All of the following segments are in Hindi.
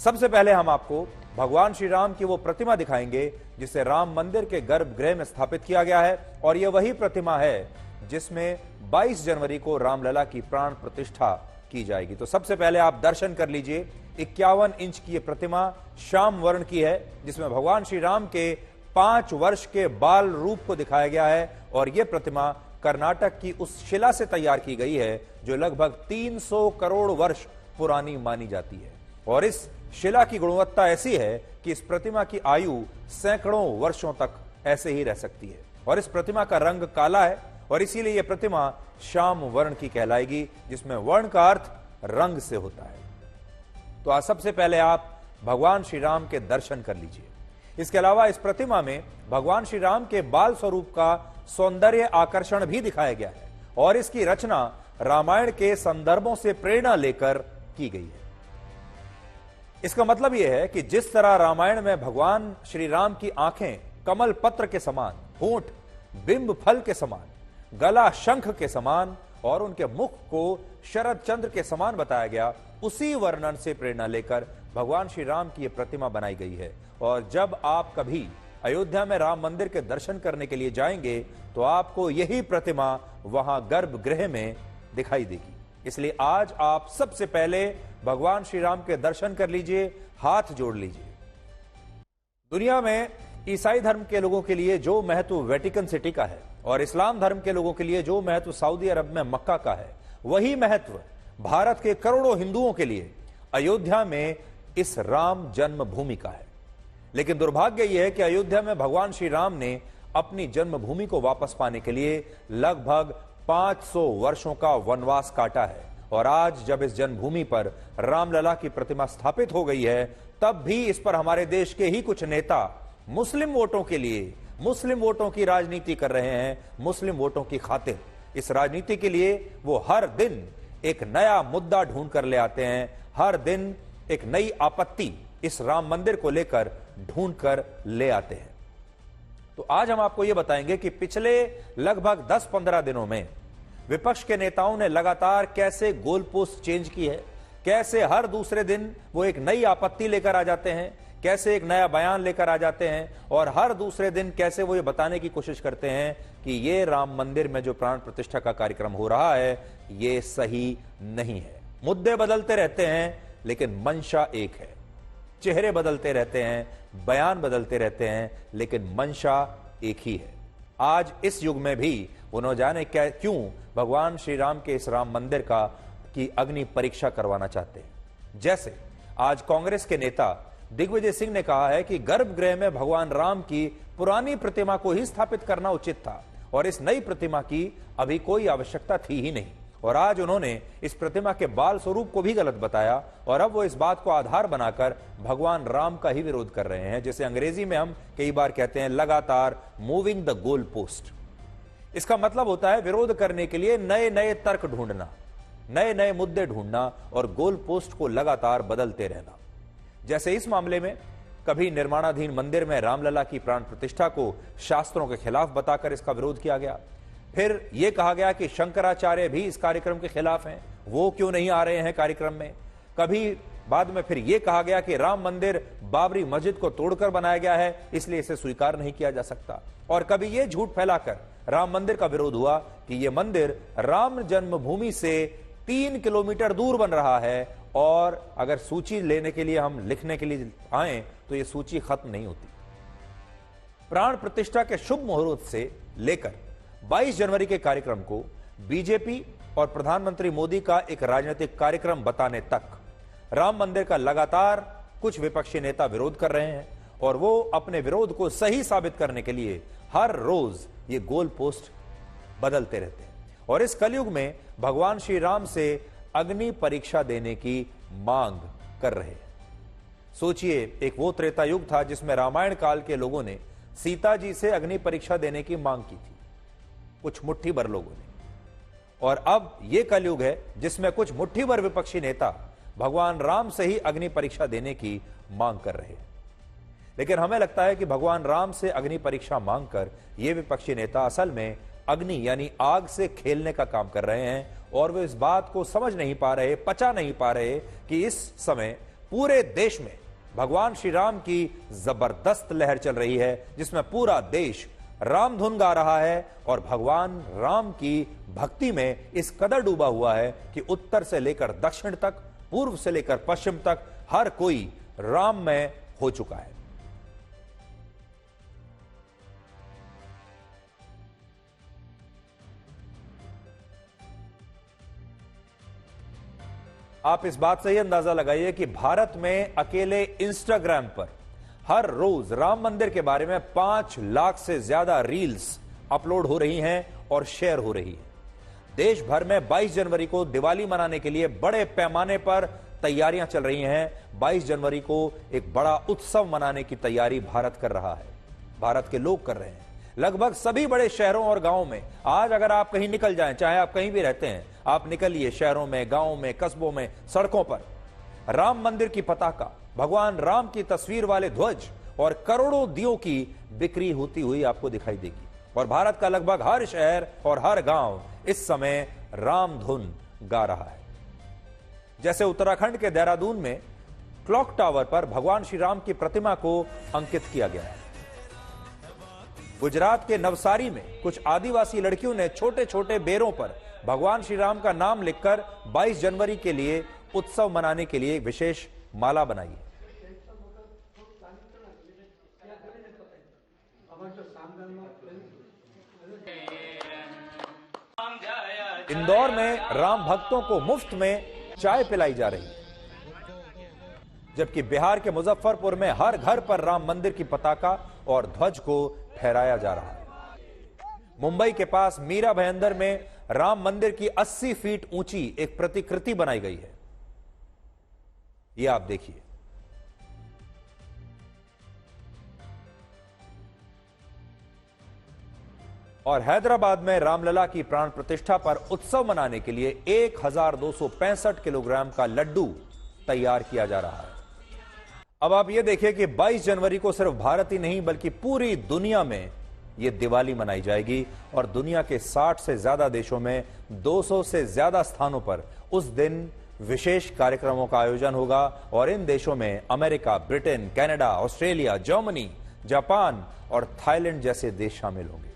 सबसे पहले हम आपको भगवान श्री राम की वो प्रतिमा दिखाएंगे जिसे राम मंदिर के गर्भगृह में स्थापित किया गया है, और यह वही प्रतिमा है जिसमें 22 जनवरी को रामलला की प्राण प्रतिष्ठा की जाएगी। तो सबसे पहले आप दर्शन कर लीजिए। 51 इंच की यह प्रतिमा श्याम वर्ण की है, जिसमें भगवान श्री राम के 5 वर्ष के बाल रूप को दिखाया गया है, और यह प्रतिमा कर्नाटक की उस शिला से तैयार की गई है जो लगभग 300 करोड़ वर्ष पुरानी मानी जाती है। और इस शिला की गुणवत्ता ऐसी है कि इस प्रतिमा की आयु सैकड़ों वर्षों तक ऐसे ही रह सकती है। और इस प्रतिमा का रंग काला है, और इसीलिए यह प्रतिमा श्याम वर्ण की कहलाएगी, जिसमें वर्ण का अर्थ रंग से होता है। तो आज सबसे पहले आप भगवान श्री राम के दर्शन कर लीजिए। इसके अलावा इस प्रतिमा में भगवान श्री राम के बाल स्वरूप का सौंदर्य आकर्षण भी दिखाया गया है, और इसकी रचना रामायण के संदर्भों से प्रेरणा लेकर की गई है। इसका मतलब यह है कि जिस तरह रामायण में भगवान श्री राम की आंखें कमल पत्र के समान, होंठ बिंब फल के समान, गला शंख के समान और उनके मुख को शरद चंद्र के समान बताया गया, उसी वर्णन से प्रेरणा लेकर भगवान श्री राम की यह प्रतिमा बनाई गई है। और जब आप कभी अयोध्या में राम मंदिर के दर्शन करने के लिए जाएंगे तो आपको यही प्रतिमा वहां गर्भगृह में दिखाई देगी। इसलिए आज आप सबसे पहले भगवान श्री राम के दर्शन कर लीजिए, हाथ जोड़ लीजिए। दुनिया में ईसाई धर्म के लोगों के लिए जो महत्व वेटिकन सिटी का है और इस्लाम धर्म के लोगों के लिए जो महत्व सऊदी अरब में मक्का का है, वही महत्व भारत के करोड़ों हिंदुओं के लिए अयोध्या में इस राम जन्मभूमि का है। लेकिन दुर्भाग्य यह है कि अयोध्या में भगवान श्री राम ने अपनी जन्मभूमि को वापस पाने के लिए लगभग 500 वर्षों का वनवास काटा है। और आज जब इस जन्मभूमि पर रामलला की प्रतिमा स्थापित हो गई है, तब भी इस पर हमारे देश के ही कुछ नेता मुस्लिम वोटों के लिए, मुस्लिम वोटों की राजनीति कर रहे हैं। मुस्लिम वोटों की खातिर इस राजनीति के लिए वो हर दिन एक नया मुद्दा ढूंढ कर ले आते हैं, हर दिन एक नई आपत्ति इस राम मंदिर को लेकर ढूंढ कर ले आते हैं। तो आज हम आपको यह बताएंगे कि पिछले लगभग 10-15 दिनों में विपक्ष के नेताओं ने लगातार कैसे गोल पोस्ट चेंज की है, कैसे हर दूसरे दिन वो एक नई आपत्ति लेकर आ जाते हैं, कैसे एक नया बयान लेकर आ जाते हैं, और हर दूसरे दिन कैसे वो ये बताने की कोशिश करते हैं कि ये राम मंदिर में जो प्राण प्रतिष्ठा का कार्यक्रम हो रहा है ये सही नहीं है। मुद्दे बदलते रहते हैं लेकिन मंशा एक है, चेहरे बदलते रहते हैं, बयान बदलते रहते हैं, लेकिन मंशा एक ही है। आज इस युग में भी उन्होंने जाने क्यों भगवान श्री राम के इस राम मंदिर की अग्नि परीक्षा करवाना चाहते हैं। जैसे आज कांग्रेस के नेता दिग्विजय सिंह ने कहा है कि गर्भगृह में भगवान राम की पुरानी प्रतिमा को ही स्थापित करना उचित था और इस नई प्रतिमा की अभी कोई आवश्यकता थी ही नहीं। और आज उन्होंने इस प्रतिमा के बाल स्वरूप को भी गलत बताया, और अब वो इस बात को आधार बनाकर भगवान राम का ही विरोध कर रहे हैं, जिसे अंग्रेजी में हम कई बार कहते हैं लगातार मूविंग द गोल पोस्ट। इसका मतलब होता है विरोध करने के लिए नए नए तर्क ढूंढना, नए नए मुद्दे ढूंढना और गोल पोस्ट को लगातार बदलते रहना। जैसे इस मामले में कभी निर्माणाधीन मंदिर में रामलला की प्राण प्रतिष्ठा को शास्त्रों के खिलाफ बताकर इसका विरोध किया गया, फिर यह कहा गया कि शंकराचार्य भी इस कार्यक्रम के खिलाफ हैं, वो क्यों नहीं आ रहे हैं कार्यक्रम में। कभी बाद में फिर यह कहा गया कि राम मंदिर बाबरी मस्जिद को तोड़कर बनाया गया है, इसलिए इसे स्वीकार नहीं किया जा सकता। और कभी यह झूठ फैलाकर राम मंदिर का विरोध हुआ कि यह मंदिर राम जन्मभूमि से 3 किलोमीटर दूर बन रहा है, और अगर सूची लेने के लिए हम लिखने के लिए आए तो यह सूची खत्म नहीं होती। प्राण प्रतिष्ठा के शुभ मुहूर्त से लेकर 22 जनवरी के कार्यक्रम को बीजेपी और प्रधानमंत्री मोदी का एक राजनीतिक कार्यक्रम बताने तक राम मंदिर का लगातार कुछ विपक्षी नेता विरोध कर रहे हैं, और वो अपने विरोध को सही साबित करने के लिए हर रोज ये गोल पोस्ट बदलते रहते हैं। और इस कलयुग में भगवान श्री राम से अग्नि परीक्षा देने की मांग कर रहे हैं। सोचिए, एक वो त्रेता युग था जिसमें रामायण काल के लोगों ने सीता जी से अग्नि परीक्षा देने की मांग की थी, कुछ मुट्ठी भर लोगों ने, और अब यह कलयुग है जिसमें कुछ मुट्ठी भर विपक्षी नेता भगवान राम से ही अग्नि परीक्षा देने की मांग कर रहे हैं। लेकिन हमें लगता है कि भगवान राम से अग्नि परीक्षा मांगकर ये विपक्षी नेता असल में अग्नि यानी आग से खेलने का काम कर रहे हैं, और वे इस बात को समझ नहीं पा रहे, पचा नहीं पा रहे कि इस समय पूरे देश में भगवान श्री राम की जबरदस्त लहर चल रही है, जिसमें पूरा देश राम धुन गा रहा है और भगवान राम की भक्ति में इस कदर डूबा हुआ है कि उत्तर से लेकर दक्षिण तक, पूर्व से लेकर पश्चिम तक हर कोई राममय हो चुका है। आप इस बात से ही अंदाजा लगाइए कि भारत में अकेले इंस्टाग्राम पर हर रोज राम मंदिर के बारे में 5 लाख से ज्यादा रील्स अपलोड हो रही हैं और शेयर हो रही है। देश भर में 22 जनवरी को दिवाली मनाने के लिए बड़े पैमाने पर तैयारियां चल रही हैं। 22 जनवरी को एक बड़ा उत्सव मनाने की तैयारी भारत कर रहा है, भारत के लोग कर रहे हैं। लगभग सभी बड़े शहरों और गांवों में आज अगर आप कहीं निकल जाएं, चाहे आप कहीं भी रहते हैं, आप निकलिए शहरों में, गांवों में, कस्बों में, सड़कों पर राम मंदिर की पताका, भगवान राम की तस्वीर वाले ध्वज और करोड़ों दियों की बिक्री होती हुई आपको दिखाई देगी। और भारत का लगभग हर शहर और हर गांव इस समय राम धुन गा रहा है। जैसे उत्तराखंड के देहरादून में क्लॉक टावर पर भगवान श्री राम की प्रतिमा को अंकित किया गया है। गुजरात के नवसारी में कुछ आदिवासी लड़कियों ने छोटे छोटे बेरों पर भगवान श्री राम का नाम लिखकर 22 जनवरी के लिए उत्सव मनाने के लिए विशेष माला बनाई है। इंदौर में राम भक्तों को मुफ्त में चाय पिलाई जा रही है, जबकि बिहार के मुजफ्फरपुर में हर घर पर राम मंदिर की पताका और ध्वज को फहराया जा रहा है। मुंबई के पास मीरा भयंदर में राम मंदिर की 80 फीट ऊंची एक प्रतिकृति बनाई गई है। यह आप देखिए। और हैदराबाद में रामलला की प्राण प्रतिष्ठा पर उत्सव मनाने के लिए 1265 किलोग्राम का लड्डू तैयार किया जा रहा है। अब आप यह देखिए कि 22 जनवरी को सिर्फ भारत ही नहीं बल्कि पूरी दुनिया में यह दिवाली मनाई जाएगी और दुनिया के 60 से ज्यादा देशों में 200 से ज्यादा स्थानों पर उस दिन विशेष कार्यक्रमों का आयोजन होगा। और इन देशों में America, Britain, Canada, Australia, Germany, Japan और थाईलैंड जैसे देश शामिल होंगे।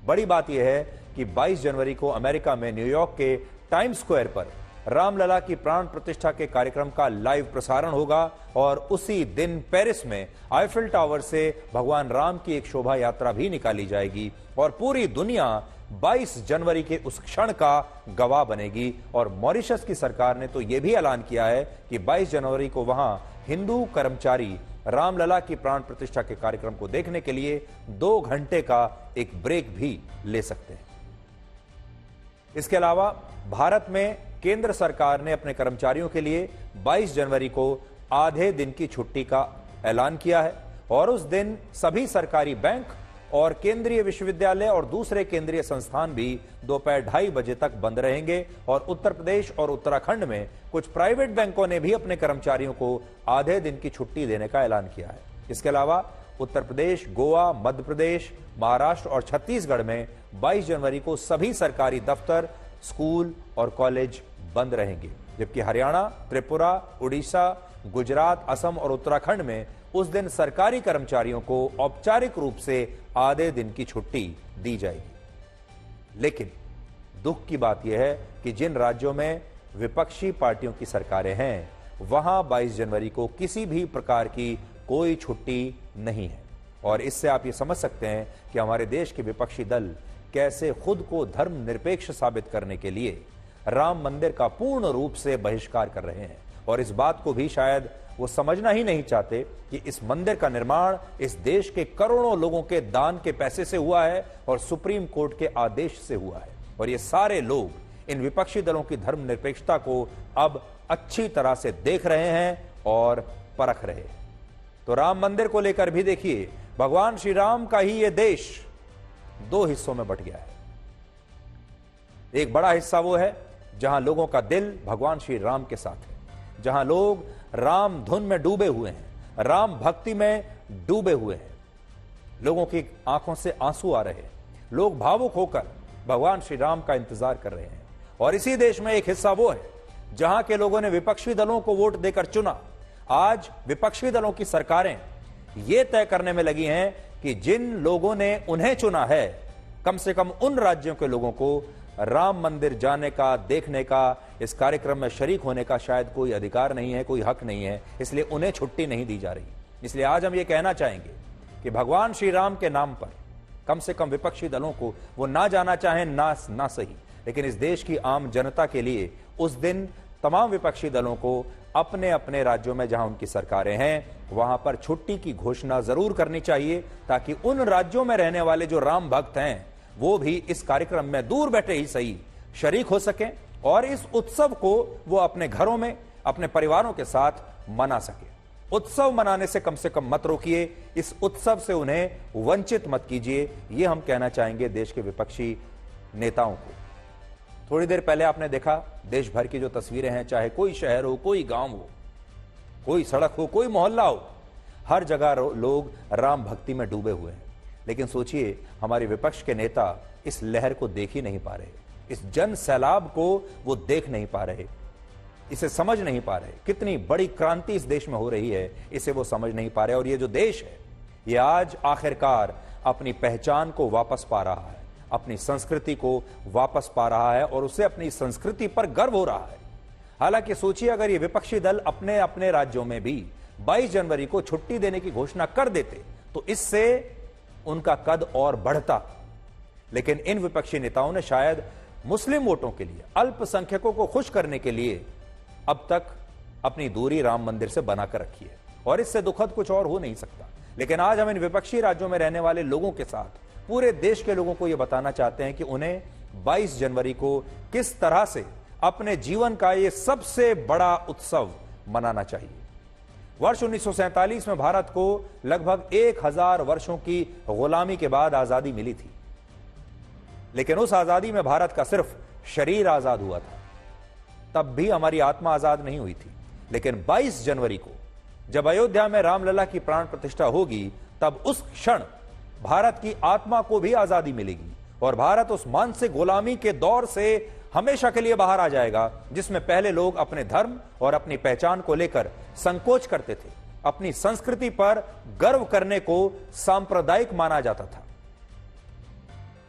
बड़ी बात यह है कि 22 जनवरी को अमेरिका में न्यूयॉर्क के टाइम्स स्क्वायर पर रामलला की प्राण प्रतिष्ठा के कार्यक्रम का लाइव प्रसारण होगा और उसी दिन पेरिस में आईफिल टावर से भगवान राम की एक शोभा यात्रा भी निकाली जाएगी और पूरी दुनिया 22 जनवरी के उस क्षण का गवाह बनेगी। और मॉरिशस की सरकार ने तो यह भी ऐलान किया है कि 22 जनवरी को वहां हिंदू कर्मचारी रामलला की प्राण प्रतिष्ठा के कार्यक्रम को देखने के लिए 2 घंटे का एक ब्रेक भी ले सकते हैं। इसके अलावा भारत में केंद्र सरकार ने अपने कर्मचारियों के लिए 22 जनवरी को आधे दिन की छुट्टी का ऐलान किया है और उस दिन सभी सरकारी बैंक और केंद्रीय विश्वविद्यालय और दूसरे केंद्रीय संस्थान भी दोपहर 2:30 बजे तक बंद रहेंगे। और उत्तर प्रदेश और उत्तराखंड में कुछ प्राइवेट बैंकों ने भी अपने कर्मचारियों को आधे दिन की छुट्टी देने का ऐलान किया है। इसके अलावा उत्तर प्रदेश, गोवा, मध्य प्रदेश, महाराष्ट्र और छत्तीसगढ़ में 22 जनवरी को सभी सरकारी दफ्तर, स्कूल और कॉलेज बंद रहेंगे, जबकि हरियाणा, त्रिपुरा, उड़ीसा, गुजरात, असम और उत्तराखंड में उस दिन सरकारी कर्मचारियों को औपचारिक रूप से आधे दिन की छुट्टी दी जाएगी। लेकिन दुख की बात यह है कि जिन राज्यों में विपक्षी पार्टियों की सरकारें हैं, वहां 22 जनवरी को किसी भी प्रकार की कोई छुट्टी नहीं है। और इससे आप ये समझ सकते हैं कि हमारे देश के विपक्षी दल कैसे खुद को धर्मनिरपेक्ष साबित करने के लिए राम मंदिर का पूर्ण रूप से बहिष्कार कर रहे हैं। और इस बात को भी शायद वो समझना ही नहीं चाहते कि इस मंदिर का निर्माण इस देश के करोड़ों लोगों के दान के पैसे से हुआ है और सुप्रीम कोर्ट के आदेश से हुआ है। और ये सारे लोग इन विपक्षी दलों की धर्मनिरपेक्षता को अब अच्छी तरह से देख रहे हैं और परख रहे हैं। तो राम मंदिर को लेकर भी देखिए, भगवान श्री राम का ही ये देश 2 हिस्सों में बंट गया है। एक बड़ा हिस्सा वो है जहां लोगों का दिल भगवान श्री राम के साथ है, जहां लोग राम धुन में डूबे हुए हैं, राम भक्ति में डूबे हुए हैं। लोगों की आंखों से आंसू आ रहे हैं, लोग भावुक होकर भगवान श्री राम का इंतजार कर रहे हैं। और इसी देश में एक हिस्सा वो है जहां के लोगों ने विपक्षी दलों को वोट देकर चुना, आज विपक्षी दलों की सरकारें यह तय करने में लगी हैं कि जिन लोगों ने उन्हें चुना है, कम से कम उन राज्यों के लोगों को राम मंदिर जाने का, देखने का, इस कार्यक्रम में शरीक होने का शायद कोई अधिकार नहीं है, कोई हक नहीं है, इसलिए उन्हें छुट्टी नहीं दी जा रही। इसलिए आज हम ये कहना चाहेंगे कि भगवान श्री राम के नाम पर कम से कम विपक्षी दलों को वो ना जाना चाहें ना सही, लेकिन इस देश की आम जनता के लिए उस दिन तमाम विपक्षी दलों को अपने अपने राज्यों में जहां उनकी सरकारें हैं वहां पर छुट्टी की घोषणा जरूर करनी चाहिए, ताकि उन राज्यों में रहने वाले जो राम भक्त हैं वो भी इस कार्यक्रम में दूर बैठे ही सही शरीक हो सकें और इस उत्सव को वो अपने घरों में अपने परिवारों के साथ मना सके। उत्सव मनाने से कम मत रोकिए, इस उत्सव से उन्हें वंचित मत कीजिए, ये हम कहना चाहेंगे देश के विपक्षी नेताओं को। थोड़ी देर पहले आपने देखा देश भर की जो तस्वीरें हैं, चाहे कोई शहर हो, कोई गांव हो, कोई सड़क हो, कोई मोहल्ला हो, हर जगह लोग राम भक्ति में डूबे हुए हैं। लेकिन सोचिए, हमारे विपक्ष के नेता इस लहर को देख ही नहीं पा रहे, इस जन सैलाब को वो देख नहीं पा रहे, इसे समझ नहीं पा रहे। कितनी बड़ी क्रांति इस देश में हो रही है, इसे वो समझ नहीं पा रहे। और ये जो देश है, ये आज आखिरकार अपनी पहचान को वापस पा रहा है, अपनी संस्कृति को वापस पा रहा है और उसे अपनी संस्कृति पर गर्व हो रहा है। हालांकि सोचिए, अगर ये विपक्षी दल अपने अपने राज्यों में भी 22 जनवरी को छुट्टी देने की घोषणा कर देते तो इससे उनका कद और बढ़ता। लेकिन इन विपक्षी नेताओं ने शायद मुस्लिम वोटों के लिए, अल्पसंख्यकों को खुश करने के लिए अब तक अपनी दूरी राम मंदिर से बनाकर रखी है, और इससे दुखद कुछ और हो नहीं सकता। लेकिन आज हम इन विपक्षी राज्यों में रहने वाले लोगों के साथ पूरे देश के लोगों को यह बताना चाहते हैं कि उन्हें 22 जनवरी को किस तरह से अपने जीवन का यह सबसे बड़ा उत्सव मनाना चाहिए। वर्ष 1947 में भारत को लगभग 1000 वर्षों की गुलामी के बाद आजादी मिली थी, लेकिन उस आजादी में भारत का सिर्फ शरीर आजाद हुआ था, तब भी हमारी आत्मा आजाद नहीं हुई थी। लेकिन 22 जनवरी को जब अयोध्या में रामलला की प्राण प्रतिष्ठा होगी, तब उस क्षण भारत की आत्मा को भी आजादी मिलेगी और भारत उस मानसिक गुलामी के दौर से हमेशा के लिए बाहर आ जाएगा, जिसमें पहले लोग अपने धर्म और अपनी पहचान को लेकर संकोच करते थे, अपनी संस्कृति पर गर्व करने को सांप्रदायिक माना जाता था।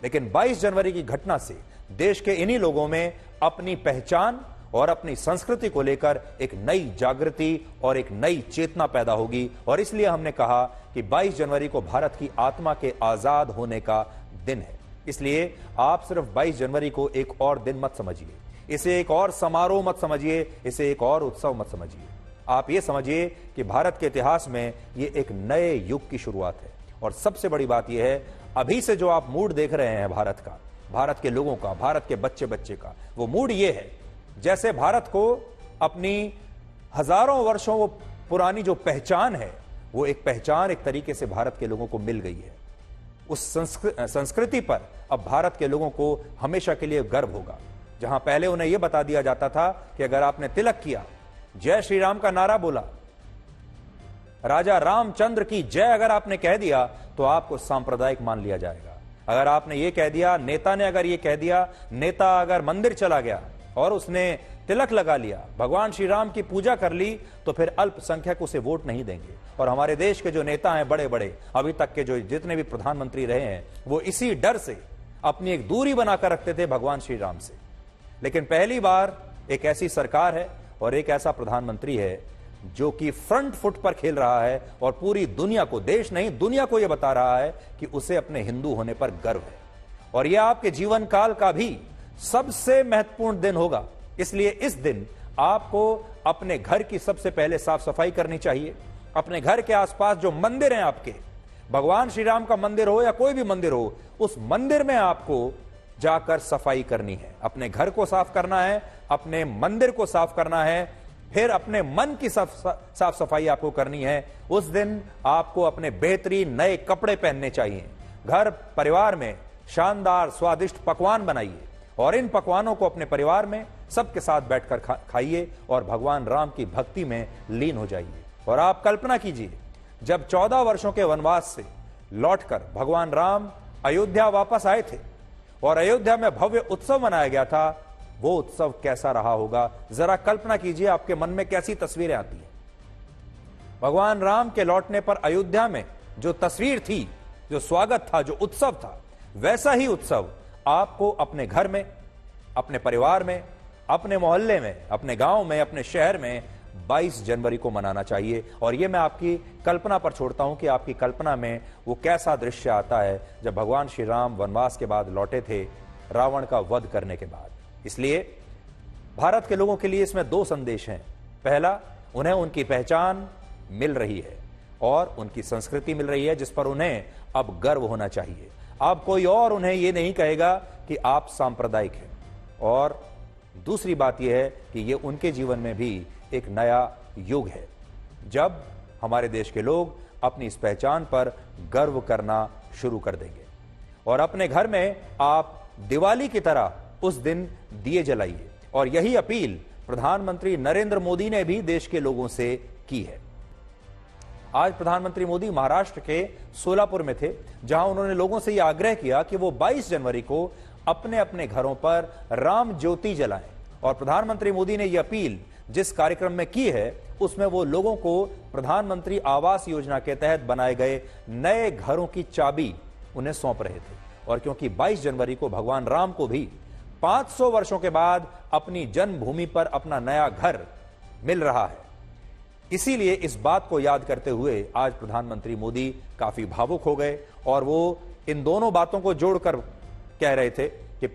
लेकिन 22 जनवरी की घटना से देश के इन्हीं लोगों में अपनी पहचान और अपनी संस्कृति को लेकर एक नई जागृति और एक नई चेतना पैदा होगी। और इसलिए हमने कहा कि 22 जनवरी को भारत की आत्मा के आजाद होने का दिन है। इसलिए आप सिर्फ 22 जनवरी को एक और दिन मत समझिए, इसे एक और समारोह मत समझिए, इसे एक और उत्सव मत समझिए। आप ये समझिए कि भारत के इतिहास में ये एक नए युग की शुरुआत है। और सबसे बड़ी बात यह है, अभी से जो आप मूड देख रहे हैं भारत का, भारत के लोगों का, भारत के बच्चे बच्चे का, वो मूड ये है जैसे भारत को अपनी हजारों वर्षों वो पुरानी जो पहचान है, वो एक पहचान एक तरीके से भारत के लोगों को मिल गई है। उस संस्कृति पर अब भारत के लोगों को हमेशा के लिए गर्व होगा। जहां पहले उन्हें यह बता दिया जाता था कि अगर आपने तिलक किया, जय श्री राम का नारा बोला, राजा रामचंद्र की जय अगर आपने कह दिया, तो आपको सांप्रदायिक मान लिया जाएगा। अगर आपने ये कह दिया, नेता ने अगर ये कह दिया, नेता अगर मंदिर चला गया और उसने तिलक लगा लिया, भगवान श्री राम की पूजा कर ली, तो फिर अल्पसंख्यक उसे वोट नहीं देंगे। और हमारे देश के जो नेता हैं बड़े बड़े, अभी तक के जो जितने भी प्रधानमंत्री रहे हैं, वो इसी डर से अपनी एक दूरी बनाकर रखते थे भगवान श्री राम से। लेकिन पहली बार एक ऐसी सरकार है और एक ऐसा प्रधानमंत्री है जो कि फ्रंट फुट पर खेल रहा है और पूरी दुनिया को, देश नहीं दुनिया को यह बता रहा है कि उसे अपने हिंदू होने पर गर्व है। और यह आपके जीवन काल का भी सबसे महत्वपूर्ण दिन होगा। इसलिए इस दिन आपको अपने घर की सबसे पहले साफ सफाई करनी चाहिए। अपने घर के आसपास जो मंदिर हैं आपके, भगवान श्री राम का मंदिर हो या कोई भी मंदिर हो, उस मंदिर में आपको जाकर सफाई करनी है। अपने घर को साफ करना है, अपने मंदिर को साफ करना है, फिर अपने मन की साफ सफाई आपको करनी है। उस दिन आपको अपने बेहतरीन नए कपड़े पहनने चाहिए। घर परिवार में शानदार स्वादिष्ट पकवान बनाइए और इन पकवानों को अपने परिवार में सबके साथ बैठकर खाइए और भगवान राम की भक्ति में लीन हो जाइए। और आप कल्पना कीजिए, जब 14 वर्षों के वनवास से लौटकर भगवान राम अयोध्या वापस आए थे और अयोध्या में भव्य उत्सव मनाया गया था, वो उत्सव कैसा रहा होगा। जरा कल्पना कीजिए, आपके मन में कैसी तस्वीरें आती हैं। भगवान राम के लौटने पर अयोध्या में जो तस्वीर थी, जो स्वागत था, जो उत्सव था, वैसा ही उत्सव आपको अपने घर में, अपने परिवार में, अपने मोहल्ले में, अपने गांव में, अपने शहर में 22 जनवरी को मनाना चाहिए। और यह मैं आपकी कल्पना पर छोड़ता हूं कि आपकी कल्पना में वो कैसा दृश्य आता है जब भगवान श्री राम वनवास के बाद लौटे थे, रावण का वध करने के बाद। इसलिए भारत के लोगों के लिए इसमें 2 संदेश हैं। पहला, उन्हें उनकी पहचान मिल रही है और उनकी संस्कृति मिल रही है जिस पर उन्हें अब गर्व होना चाहिए। अब कोई और उन्हें यह नहीं कहेगा कि आप सांप्रदायिक हैं। और दूसरी बात यह है कि यह उनके जीवन में भी एक नया युग है जब हमारे देश के लोग अपनी इस पहचान पर गर्व करना शुरू कर देंगे। और अपने घर में आप दिवाली की तरह उस दिन दिए जलाइए। और यही अपील प्रधानमंत्री नरेंद्र मोदी ने भी देश के लोगों से की है। आज प्रधानमंत्री मोदी महाराष्ट्र के सोलापुर में थे, जहां उन्होंने लोगों से यह आग्रह किया कि वो 22 जनवरी को अपने अपने घरों पर राम ज्योति जलाएं। और प्रधानमंत्री मोदी ने यह अपील जिस कार्यक्रम में की है, उसमें वो लोगों को प्रधानमंत्री आवास योजना के तहत बनाए गए नए घरों की चाबी उन्हें सौंप रहे थे। और क्योंकि 22 जनवरी को भगवान राम को भी 500 वर्षों के बाद अपनी जन्मभूमि पर अपना नया घर मिल रहा है, इसीलिए इस बात को याद करते हुए आज प्रधानमंत्री मोदी काफी भावुक हो गए और वो इन दोनों बातों को जोड़कर कह रहे थे कि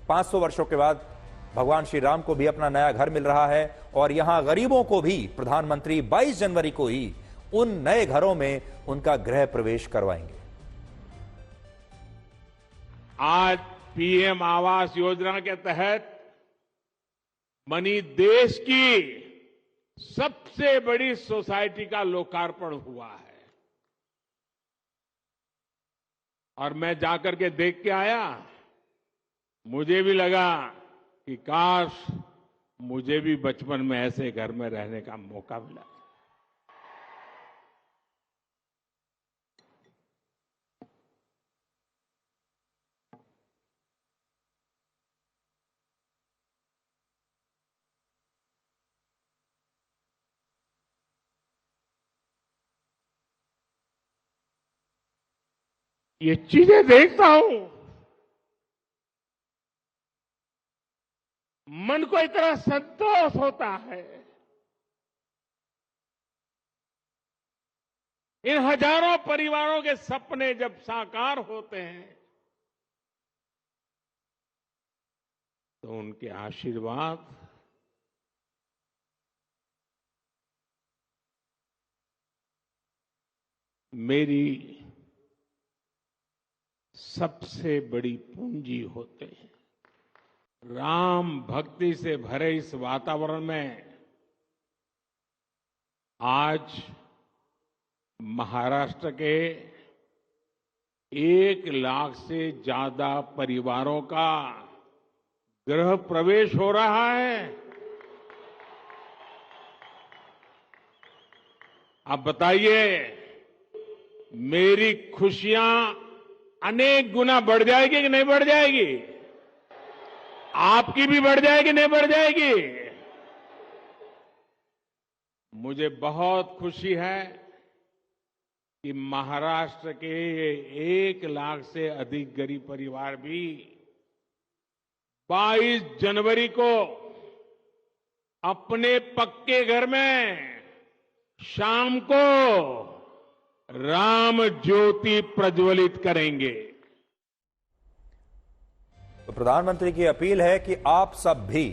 500 वर्षों के बाद भगवान श्री राम को भी अपना नया घर मिल रहा है और यहां गरीबों को भी प्रधानमंत्री 22 जनवरी को ही उन नए घरों में उनका गृह प्रवेश करवाएंगे। आज पीएम आवास योजना के तहत बनी देश की सबसे बड़ी सोसाइटी का लोकार्पण हुआ है और मैं जाकर के देख के आया। मुझे भी लगा कि काश मुझे भी बचपन में ऐसे घर में रहने का मौका मिला। ये चीजें देखता हूं, मन को इतना संतोष होता है। इन हजारों परिवारों के सपने जब साकार होते हैं तो उनके आशीर्वाद मेरी सबसे बड़ी पूंजी होते हैं। राम भक्ति से भरे इस वातावरण में आज महाराष्ट्र के 1 लाख से ज्यादा परिवारों का गृह प्रवेश हो रहा है। आप बताइए, मेरी खुशियां अनेक गुना बढ़ जाएगी कि नहीं बढ़ जाएगी? आपकी भी बढ़ जाएगी, नहीं बढ़ जाएगी? मुझे बहुत खुशी है कि महाराष्ट्र के 1 लाख से अधिक गरीब परिवार भी 22 जनवरी को अपने पक्के घर में शाम को राम ज्योति प्रज्वलित करेंगे। तो प्रधानमंत्री की अपील है कि आप सब भी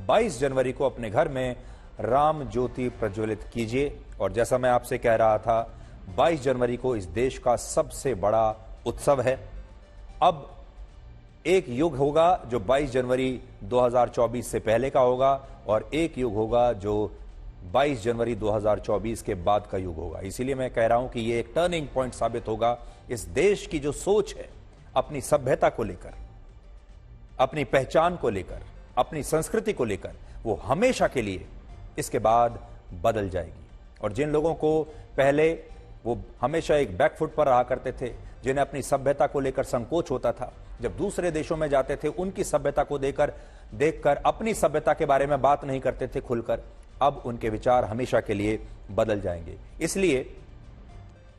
22 जनवरी को अपने घर में राम ज्योति प्रज्वलित कीजिए। और जैसा मैं आपसे कह रहा था, 22 जनवरी को इस देश का सबसे बड़ा उत्सव है। अब एक युग होगा जो 22 जनवरी 2024 से पहले का होगा और एक युग होगा जो 22 जनवरी 2024 के बाद का युग होगा। इसीलिए मैं कह रहा हूं कि यह एक टर्निंग पॉइंट साबित होगा। इस देश की जो सोच है अपनी सभ्यता को लेकर, अपनी पहचान को लेकर, अपनी संस्कृति को लेकर, वो हमेशा के लिए इसके बाद बदल जाएगी। और जिन लोगों को पहले वो हमेशा एक बैकफुट पर रहा करते थे, जिन्हें अपनी सभ्यता को लेकर संकोच होता था, जब दूसरे देशों में जाते थे उनकी सभ्यता को देखकर अपनी सभ्यता के बारे में बात नहीं करते थे खुलकर, अब उनके विचार हमेशा के लिए बदल जाएंगे। इसलिए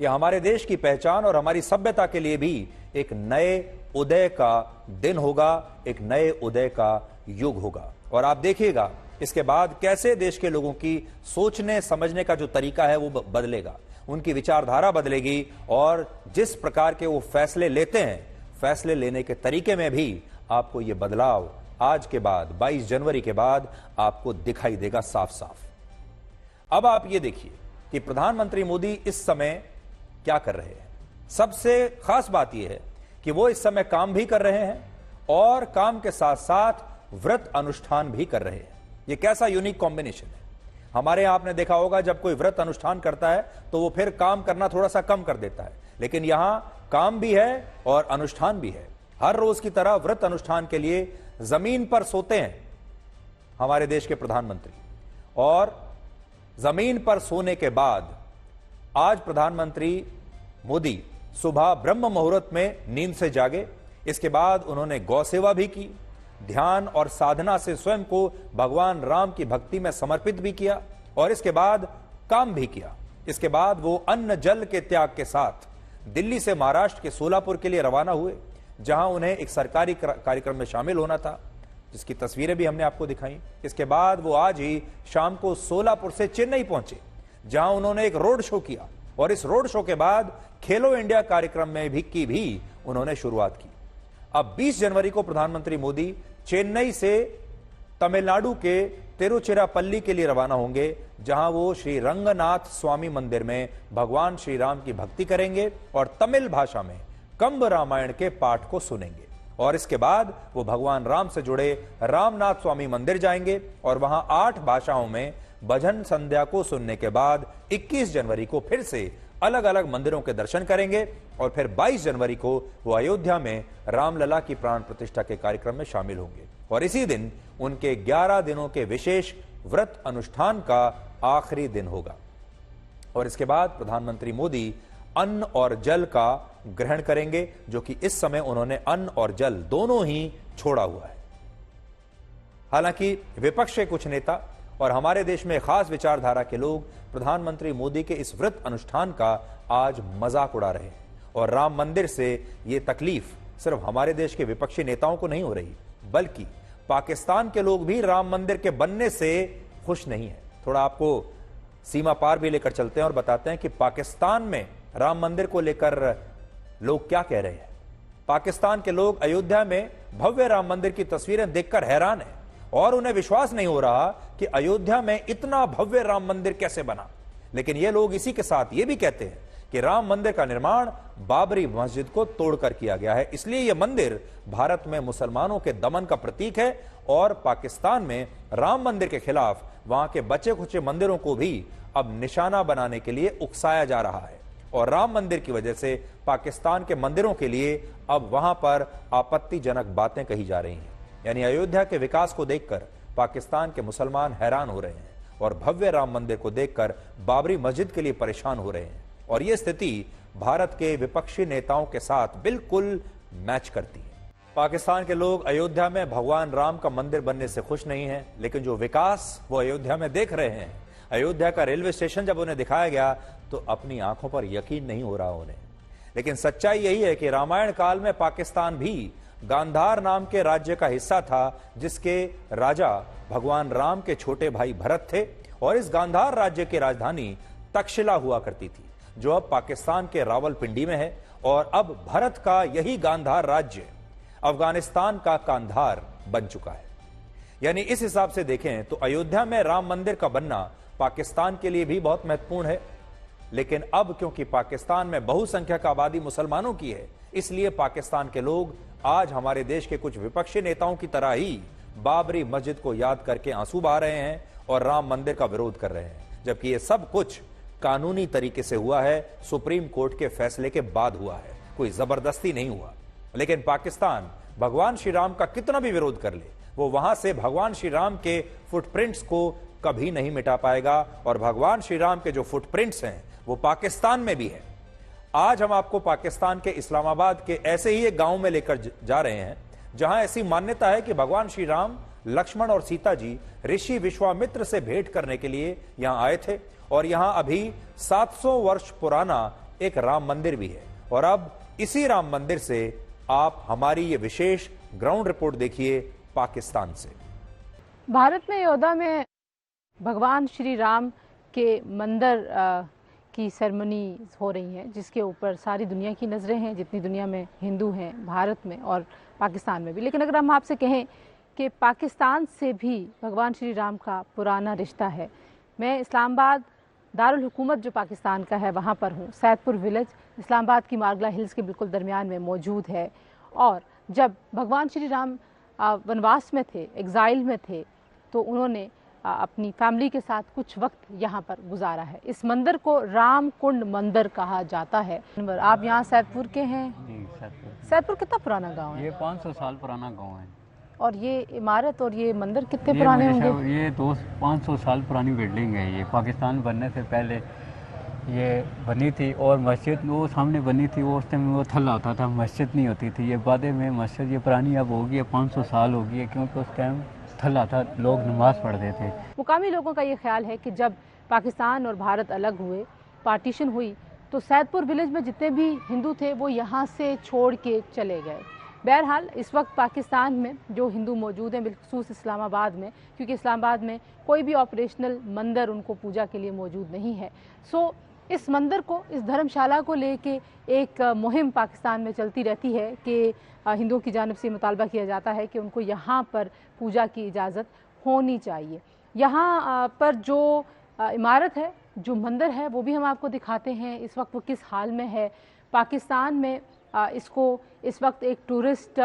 यह हमारे देश की पहचान और हमारी सभ्यता के लिए भी एक नए उदय का दिन होगा, एक नए उदय का युग होगा। और आप देखिएगा इसके बाद कैसे देश के लोगों की सोचने समझने का जो तरीका है वो बदलेगा, उनकी विचारधारा बदलेगी और जिस प्रकार के वो फैसले लेते हैं, फैसले लेने के तरीके में भी आपको ये बदलाव आज के बाद 22 जनवरी के बाद आपको दिखाई देगा साफ साफ। अब आप ये देखिए कि प्रधानमंत्री मोदी इस समय क्या कर रहे हैं। सबसे खास बात यह है कि वो इस समय काम भी कर रहे हैं और काम के साथ साथ व्रत अनुष्ठान भी कर रहे हैं। ये कैसा यूनिक कॉम्बिनेशन है। हमारे यहां आपने देखा होगा जब कोई व्रत अनुष्ठान करता है तो वो फिर काम करना थोड़ा सा कम कर देता है, लेकिन यहां काम भी है और अनुष्ठान भी है। हर रोज की तरह व्रत अनुष्ठान के लिए जमीन पर सोते हैं हमारे देश के प्रधानमंत्री, और जमीन पर सोने के बाद आज प्रधानमंत्री मोदी सुबह ब्रह्म मुहूर्त में नींद से जागे। इसके बाद उन्होंने गौ सेवा भी की, ध्यान और साधना से स्वयं को भगवान राम की भक्ति में समर्पित भी किया और इसके बाद काम भी किया। इसके बाद वो अन्न जल के त्याग के साथ दिल्ली से महाराष्ट्र के सोलापुर के लिए रवाना हुए, जहां उन्हें एक सरकारी कार्यक्रम में शामिल होना था, जिसकी तस्वीरें भी हमने आपको दिखाई। इसके बाद वो आज ही शाम को सोलापुर से चेन्नई पहुंचे, जहां उन्होंने एक रोड शो किया और इस रोड शो के बाद खेलो इंडिया कार्यक्रम में भी उन्होंने शुरुआत की। अब 20 जनवरी को प्रधानमंत्री मोदी चेन्नई से तमिलनाडु के तिरुचिरापल्ली के लिए रवाना होंगे, जहां वो श्री रंगनाथ स्वामी मंदिर में भगवान श्री राम की भक्ति करेंगे और तमिल भाषा में कंब रामायण के पाठ को सुनेंगे। और इसके बाद वो भगवान राम से जुड़े रामनाथ स्वामी मंदिर जाएंगे और वहां 8 भाषाओं में भजन संध्या को सुनने के बाद 21 जनवरी को फिर से अलग अलग मंदिरों के दर्शन करेंगे और फिर 22 जनवरी को वो अयोध्या में रामलला की प्राण प्रतिष्ठा के कार्यक्रम में शामिल होंगे। और इसी दिन उनके 11 दिनों के विशेष व्रत अनुष्ठान का आखिरी दिन होगा। और इसके बाद प्रधानमंत्री मोदी अन्न और जल का ग्रहण करेंगे, जो कि इस समय उन्होंने अन्न और जल दोनों ही छोड़ा हुआ है। हालांकि विपक्ष के कुछ नेता और हमारे देश में खास विचारधारा के लोग प्रधानमंत्री मोदी के इस व्रत अनुष्ठान का आज मजाक उड़ा रहे हैं। और राम मंदिर से यह तकलीफ सिर्फ हमारे देश के विपक्षी नेताओं को नहीं हो रही, बल्कि पाकिस्तान के लोग भी राम मंदिर के बनने से खुश नहीं है। थोड़ा आपको सीमा पार भी लेकर चलते हैं और बताते हैं कि पाकिस्तान में राम मंदिर को लेकर लोग क्या कह रहे हैं। पाकिस्तान के लोग अयोध्या में भव्य राम मंदिर की तस्वीरें देखकर हैरान हैं और उन्हें विश्वास नहीं हो रहा कि अयोध्या में इतना भव्य राम मंदिर कैसे बना। लेकिन ये लोग इसी के साथ ये भी कहते हैं कि राम मंदिर का निर्माण बाबरी मस्जिद को तोड़कर किया गया है, इसलिए यह मंदिर भारत में मुसलमानों के दमन का प्रतीक है और पाकिस्तान में राम मंदिर के खिलाफ वहां के बचे खुचे मंदिरों को भी अब निशाना बनाने के लिए उकसाया जा रहा है। और राम मंदिर की वजह से पाकिस्तान के मंदिरों के लिए अब वहां पर आपत्तिजनक बातें कही जा रही हैं। यानी अयोध्या के विकास को देखकर पाकिस्तान के मुसलमान हैरान हो रहे हैं और भव्य राम मंदिर को देखकर बाबरी मस्जिद के लिए परेशान हो रहे हैं। और यह स्थिति भारत के विपक्षी नेताओं के साथ बिल्कुल मैच करती है। पाकिस्तान के लोग अयोध्या में भगवान राम का मंदिर बनने से खुश नहीं हैं, लेकिन जो विकास वो अयोध्या में देख रहे हैं, अयोध्या का रेलवे स्टेशन जब उन्हें दिखाया गया तो अपनी आंखों पर यकीन नहीं हो रहा उन्हें। लेकिन सच्चाई यही है कि रामायण काल में पाकिस्तान भी गांधार नाम के राज्य का हिस्सा था, जिसके राजा भगवान राम के छोटे भाई भरत थे। और इस गांधार राज्य की राजधानी तक्षशिला हुआ करती थी, जो अब पाकिस्तान के रावलपिंडी में है। और अब भारत का यही गांधार राज्य अफगानिस्तान का कांधार बन चुका है। यानी इस हिसाब से देखें तो अयोध्या में राम मंदिर का बनना पाकिस्तान के लिए भी बहुत महत्वपूर्ण है। लेकिन अब क्योंकि पाकिस्तान में बहुसंख्यक आबादी मुसलमानों की है, इसलिए पाकिस्तान के लोग आज हमारे देश के कुछ विपक्षी नेताओं की तरह ही बाबरी मस्जिद को याद करके आंसू बहा रहे हैं और राम मंदिर का विरोध कर रहे हैं, जबकि यह सब कुछ कानूनी तरीके से हुआ है, सुप्रीम कोर्ट के फैसले के बाद हुआ है, कोई जबरदस्ती नहीं हुआ। लेकिन पाकिस्तान भगवान श्री राम का कितना भी विरोध कर ले, वो वहां से भगवान श्री राम के फुटप्रिंट्स को कभी नहीं मिटा पाएगा। और भगवान श्री राम के जो फुटप्रिंट्स हैं वो पाकिस्तान में भी है। आज हम आपको पाकिस्तान के इस्लामाबाद के ऐसे ही एक गांव में लेकर जा रहे हैं, जहां ऐसी मान्यता है कि भगवान श्री राम लक्ष्मण और सीता जी ऋषि विश्वामित्र से भेंट करने के लिए यहां आए थे और यहां अभी 700 वर्ष पुराना एक राम मंदिर भी है। और अब इसी राम मंदिर से आप हमारी ये विशेष ग्राउंड रिपोर्ट देखिए पाकिस्तान से। भारत में अयोध्या में भगवान श्री राम के मंदिर की सेरेमनी हो रही है, जिसके ऊपर सारी दुनिया की नज़रें हैं, जितनी दुनिया में हिंदू हैं, भारत में और पाकिस्तान में भी। लेकिन अगर हम आपसे कहें कि पाकिस्तान से भी भगवान श्री राम का पुराना रिश्ता है। मैं इस्लामाबाद दारुल हुकूमत जो पाकिस्तान का है वहाँ पर हूँ। सैदपुर विलेज इस्लामाबाद की मारगला हिल्स के बिल्कुल दरमियान में मौजूद है। और जब भगवान श्री राम वनवास में थे, एग्ज़ाइल में थे, तो उन्होंने अपनी फैमिली के साथ कुछ वक्त यहाँ पर गुजारा है। इस मंदिर को राम कुंड मंदिर कहा जाता है। आप यहाँ सैदपुर के हैं? सैदपुर कितना पुराना गांव है? ये 500 साल पुराना गांव है। और ये इमारत और ये मंदिर कितने पुराने होंगे? ये 500 साल पुरानी बिल्डिंग है। ये पाकिस्तान बनने से पहले ये बनी थी और मस्जिद वो सामने बनी थी। वो उस टाइम वो थल्ला होता था, मस्जिद नहीं होती थी। ये बाद में मस्जिद ये पुरानी अब होगी, 500 साल होगी है, क्योंकि उस टाइम थल्ला था, लोग नमाज पढ़ते थे। मुकामी लोगों का ये ख्याल है कि जब पाकिस्तान और भारत अलग हुए, पार्टीशन हुई, तो सैदपुर विलेज में जितने भी हिंदू थे वो यहाँ से छोड़ के चले गए। बहरहाल इस वक्त पाकिस्तान में जो हिंदू मौजूद हैं, बिलखुसूस इस्लामाबाद में, क्योंकि इस्लामाबाद में कोई भी ऑपरेशनल मंदिर उनको पूजा के लिए मौजूद नहीं है, सो इस मंदिर को, इस धर्मशाला को लेके एक मुहिम पाकिस्तान में चलती रहती है कि हिंदुओं की जानिब से मुतालबा किया जाता है कि उनको यहाँ पर पूजा की इजाज़त होनी चाहिए। यहाँ पर जो इमारत है, जो मंदिर है, वो भी हम आपको दिखाते हैं इस वक्त वो किस हाल में है। पाकिस्तान में इसको इस वक्त एक टूरिस्ट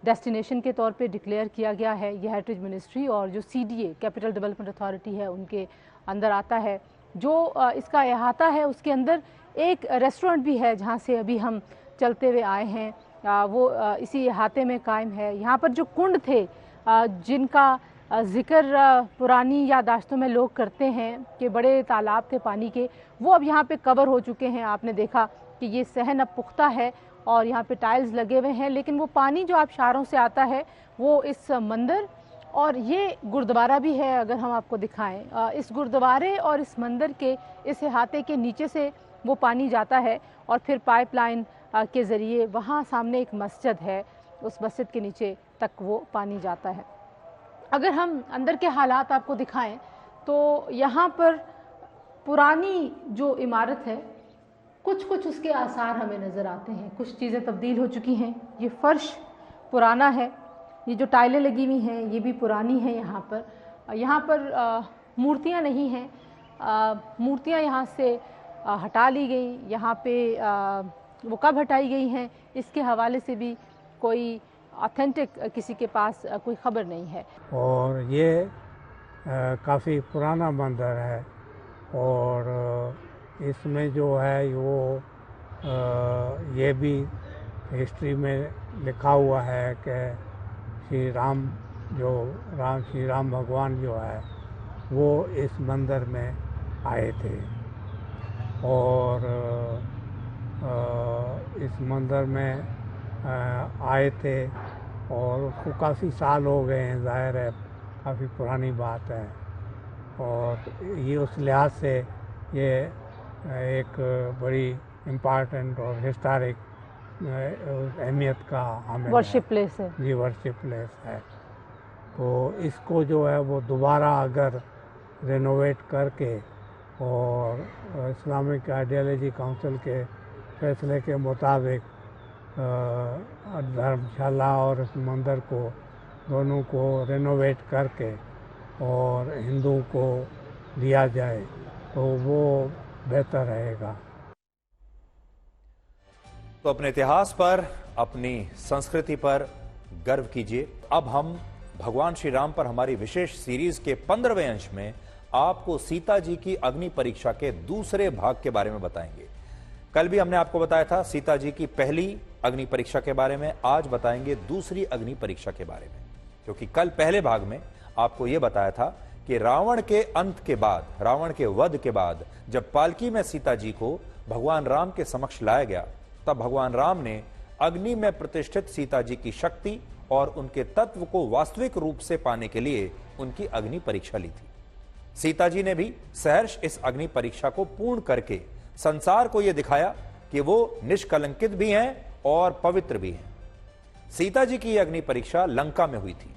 डेस्टिनेशन के तौर पे डिक्लेयर किया गया है। ये हेरिटेज मिनिस्ट्री और जो CDA कैपिटल डेवलपमेंट अथॉरिटी है उनके अंदर आता है। जो इसका अहाता है उसके अंदर एक रेस्टोरेंट भी है जहाँ से अभी हम चलते हुए आए हैं, वो इसी अहाते में कायम है। यहाँ पर जो कुंड थे जिनका ज़िक्र पुरानी यादाश्तों में लोग करते हैं कि बड़े तालाब थे पानी के, वो अब यहाँ पे कवर हो चुके हैं। आपने देखा कि ये सहन अब पुख्ता है और यहाँ पे टाइल्स लगे हुए हैं, लेकिन वो पानी जो आबशारों से आता है वो इस मंदिर और ये गुरुद्वारा भी है। अगर हम आपको दिखाएं, इस गुरुद्वारे और इस मंदिर के इस अहाते के नीचे से वो पानी जाता है और फिर पाइपलाइन के ज़रिए वहाँ सामने एक मस्जिद है, उस मस्जिद के नीचे तक वो पानी जाता है। अगर हम अंदर के हालात आपको दिखाएं तो यहाँ पर पुरानी जो इमारत है, कुछ उसके आसार हमें नज़र आते हैं। कुछ चीज़ें तब्दील हो चुकी हैं। ये फ़र्श पुराना है, ये जो टाइलें लगी हुई हैं ये भी पुरानी हैं। यहाँ पर मूर्तियाँ नहीं हैं, मूर्तियाँ यहाँ से हटा ली गई। यहाँ पे वो कब हटाई गई हैं इसके हवाले से भी कोई ऑथेंटिक किसी के पास कोई ख़बर नहीं है। और ये काफ़ी पुराना मंदिर है और इसमें जो है वो ये भी हिस्ट्री में लिखा हुआ है कि श्री राम भगवान जो है वो इस मंदिर में आए थे और इस मंदिर में आए थे और उसको काफ़ी साल हो गए हैं, ज़ाहिर है काफ़ी पुरानी बात है। और ये उस लिहाज से ये एक बड़ी इम्पॉर्टेंट और हिस्टोरिक अहमियत का हमें वर्शिप प्लेस है। जी, वर्शिप प्लेस है। तो इसको जो है वो दोबारा अगर रेनोवेट करके और इस्लामिक आइडियोलॉजी काउंसिल के फैसले के मुताबिक धर्मशाला और इस मंदिर को दोनों को रेनोवेट करके और हिंदुओं को दिया जाए तो वो बेहतर रहेगा। तो अपने इतिहास पर, अपनी संस्कृति पर गर्व कीजिए। अब हम भगवान श्री राम पर हमारी विशेष सीरीज के 15वें अंश में आपको सीता जी की अग्नि परीक्षा के दूसरे भाग के बारे में बताएंगे। कल भी हमने आपको बताया था सीता जी की पहली अग्नि परीक्षा के बारे में, आज बताएंगे दूसरी अग्नि परीक्षा के बारे में। क्योंकि कल पहले भाग में आपको यह बताया था कि रावण के अंत के बाद, रावण के वध के बाद जब पालकी में सीता जी को भगवान राम के समक्ष लाया गया, तब भगवान राम ने अग्नि में प्रतिष्ठित सीता जी की शक्ति और उनके तत्व को वास्तविक रूप से पाने के लिए उनकी अग्नि परीक्षा ली थी। सीता जी ने भी सहर्ष इस अग्नि परीक्षा को पूर्ण करके संसार को यह दिखाया कि वो निष्कलंकित भी हैं और पवित्र भी हैं। सीता जी की यह अग्नि परीक्षा लंका में हुई थी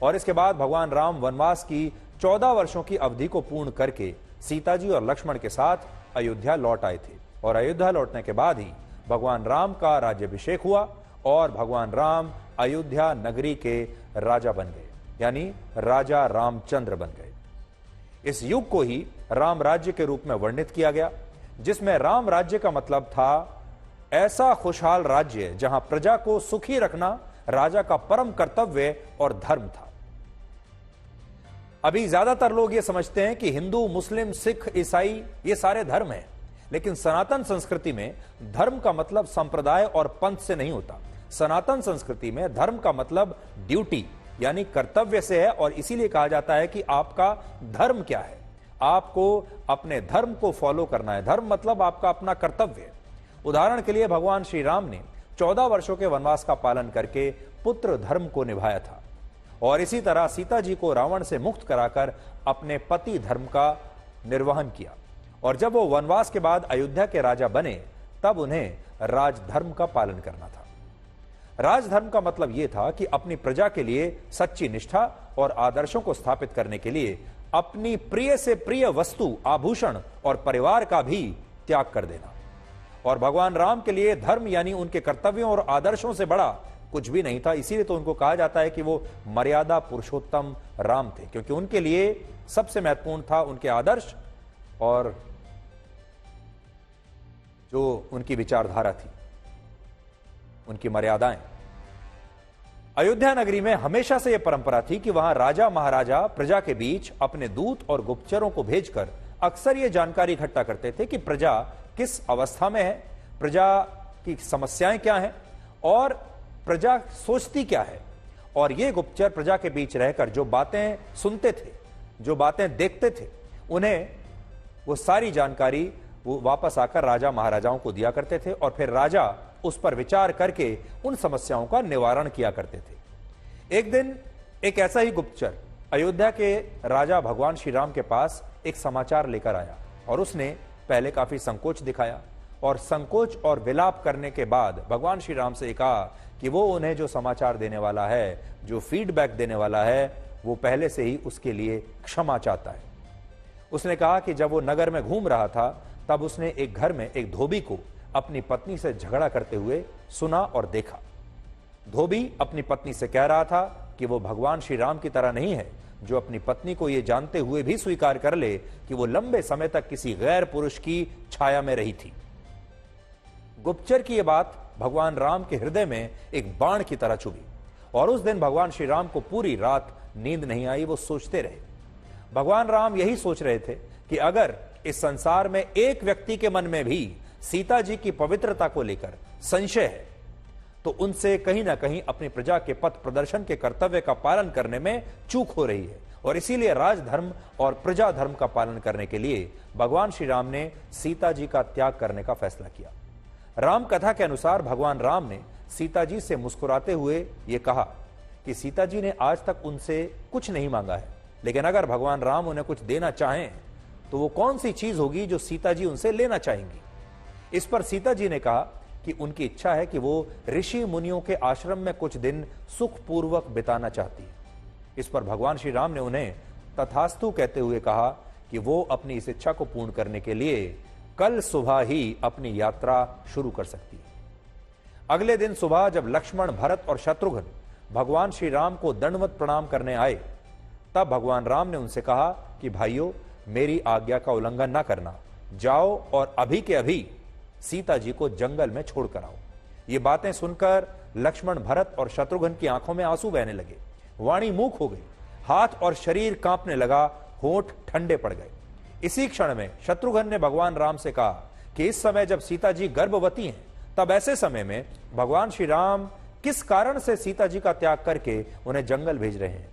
और इसके बाद भगवान राम वनवास की 14 वर्षों की अवधि को पूर्ण करके सीता जी और लक्ष्मण के साथ अयोध्या लौट आए थे और अयोध्या लौटने के बाद ही भगवान राम का राज्याभिषेक हुआ और भगवान राम अयोध्या नगरी के राजा बन गए, यानी राजा रामचंद्र बन गए। इस युग को ही राम राज्य के रूप में वर्णित किया गया, जिसमें राम राज्य का मतलब था ऐसा खुशहाल राज्य जहां प्रजा को सुखी रखना राजा का परम कर्तव्य और धर्म था। अभी ज्यादातर लोग ये समझते हैं कि हिंदू, मुस्लिम, सिख, ईसाई ये सारे धर्म हैं, लेकिन सनातन संस्कृति में धर्म का मतलब संप्रदाय और पंथ से नहीं होता। सनातन संस्कृति में धर्म का मतलब ड्यूटी यानी कर्तव्य से है और इसीलिए कहा जाता है कि आपका धर्म क्या है। आपको अपने धर्म को फॉलो करना है। धर्म मतलब आपका अपना कर्तव्य। उदाहरण के लिए भगवान श्री राम ने 14 वर्षों के वनवास का पालन करके पुत्र धर्म को निभाया था और इसी तरह सीता जी को रावण से मुक्त कराकर अपने पति धर्म का निर्वहन किया और जब वो वनवास के बाद अयोध्या के राजा बने तब उन्हें राजधर्म का पालन करना था। राजधर्म का मतलब यह था कि अपनी प्रजा के लिए सच्ची निष्ठा और आदर्शों को स्थापित करने के लिए अपनी प्रिय से प्रिय वस्तु, आभूषण और परिवार का भी त्याग कर देना। और भगवान राम के लिए धर्म यानी उनके कर्तव्यों और आदर्शों से बड़ा कुछ भी नहीं था। इसीलिए तो उनको कहा जाता है कि वो मर्यादा पुरुषोत्तम राम थे, क्योंकि उनके लिए सबसे महत्वपूर्ण था उनके आदर्श और जो उनकी विचारधारा थी, उनकी मर्यादाएं। अयोध्या नगरी में हमेशा से यह परंपरा थी कि वहां राजा महाराजा प्रजा के बीच अपने दूत और गुप्तचरों को भेजकर अक्सर यह जानकारी इकट्ठा करते थे कि प्रजा किस अवस्था में है, प्रजा की समस्याएं क्या हैं और प्रजा सोचती क्या है। और ये गुप्तचर प्रजा के बीच रहकर जो बातें सुनते थे, जो बातें देखते थे, उन्हें वो सारी जानकारी वो वापस आकर राजा महाराजाओं को दिया करते थे और फिर राजा उस पर विचार करके उन समस्याओं का निवारण किया करते थे। एक दिन एक ऐसा ही गुप्तचर अयोध्या के राजा भगवान श्री राम के पास एक समाचार लेकर आया और उसने पहले काफी संकोच दिखाया और संकोच और विलाप करने के बाद भगवान श्री राम से कहा कि वो उन्हें जो समाचार देने वाला है, जो फीडबैक देने वाला है, वो पहले से ही उसके लिए क्षमा चाहता है। उसने कहा कि जब वो नगर में घूम रहा था तब उसने एक घर में एक धोबी को अपनी पत्नी से झगड़ा करते हुए सुना और देखा। धोबी अपनी पत्नी से कह रहा था कि वो भगवान श्री राम की तरह नहीं है, जो अपनी पत्नी को ये जानते हुए भी स्वीकार कर ले कि वो लंबे समय तक किसी गैर पुरुष की छाया में रही थी। गुप्तचर की यह बात भगवान राम के हृदय में एक बाण की तरह चुभी और उस दिन भगवान श्री राम को पूरी रात नींद नहीं आई। वो सोचते रहे। भगवान राम यही सोच रहे थे कि अगर इस संसार में एक व्यक्ति के मन में भी सीता जी की पवित्रता को लेकर संशय है तो उनसे कहीं ना कहीं अपनी प्रजा के पथ प्रदर्शन के कर्तव्य का पालन करने में चूक हो रही है। और इसीलिए राजधर्म और प्रजा धर्म का पालन करने के लिए भगवान श्री राम ने सीता जी का त्याग करने का फैसला किया। राम कथा के अनुसार भगवान राम ने सीता जी से मुस्कुराते हुए यह कहा कि सीता जी ने आज तक उनसे कुछ नहीं मांगा है, लेकिन अगर भगवान राम उन्हें कुछ देना चाहें तो वो कौन सी चीज होगी जो सीता जी उनसे लेना चाहेंगी। इस पर सीता जी ने कहा कि उनकी इच्छा है कि वो ऋषि मुनियों के आश्रम में कुछ दिन सुखपूर्वक बिताना चाहती है। इस पर भगवान श्री राम ने उन्हें तथास्तु कहते हुए कहा कि वो अपनी इस इच्छा को पूर्ण करने के लिए कल सुबह ही अपनी यात्रा शुरू कर सकती है। अगले दिन सुबह जब लक्ष्मण, भरत और शत्रुघ्न भगवान श्री राम को दंडवत प्रणाम करने आए तब भगवान राम ने उनसे कहा कि भाइयों, मेरी आज्ञा का उल्लंघन ना करना, जाओ और अभी के अभी सीता जी को जंगल में छोड़कर आओ। ये बातें सुनकर लक्ष्मण, भरत और शत्रुघ्न की आंखों में आंसू बहने लगे, वाणी मूक हो गई, हाथ और शरीर कांपने लगा, होंठ ठंडे पड़ गए। इसी क्षण में शत्रुघ्न ने भगवान राम से कहा कि इस समय जब सीता जी गर्भवती हैं तब ऐसे समय में भगवान श्री राम किस कारण से सीता जी का त्याग करके उन्हें जंगल भेज रहे हैं।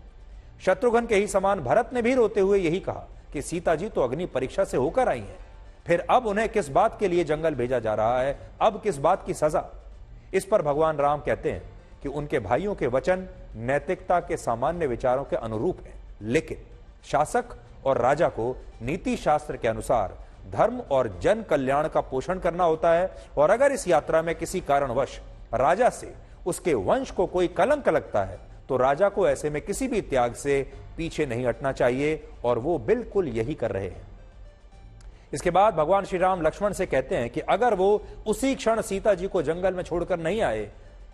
शत्रुघ्न के ही समान भरत ने भी रोते हुए यही कहा कि सीता जी तो अग्नि परीक्षा से होकर आई हैं, फिर अब उन्हें किस बात के लिए जंगल भेजा जा रहा है, अब किस बात की सजा। इस पर भगवान राम कहते हैं कि उनके भाइयों के वचन नैतिकता के सामान्य विचारों के अनुरूप हैं, लेकिन शासक और राजा को नीति शास्त्र के अनुसार धर्म और जन कल्याण का पोषण करना होता है। और अगर इस यात्रा में किसी कारणवश राजा से उसके वंश को कोई कलंक लगता है तो राजा को ऐसे में किसी भी त्याग से पीछे नहीं हटना चाहिए, और वो बिल्कुल यही कर रहे हैं। इसके बाद भगवान श्री राम लक्ष्मण से कहते हैं कि अगर वो उसी क्षण सीता जी को जंगल में छोड़कर नहीं आए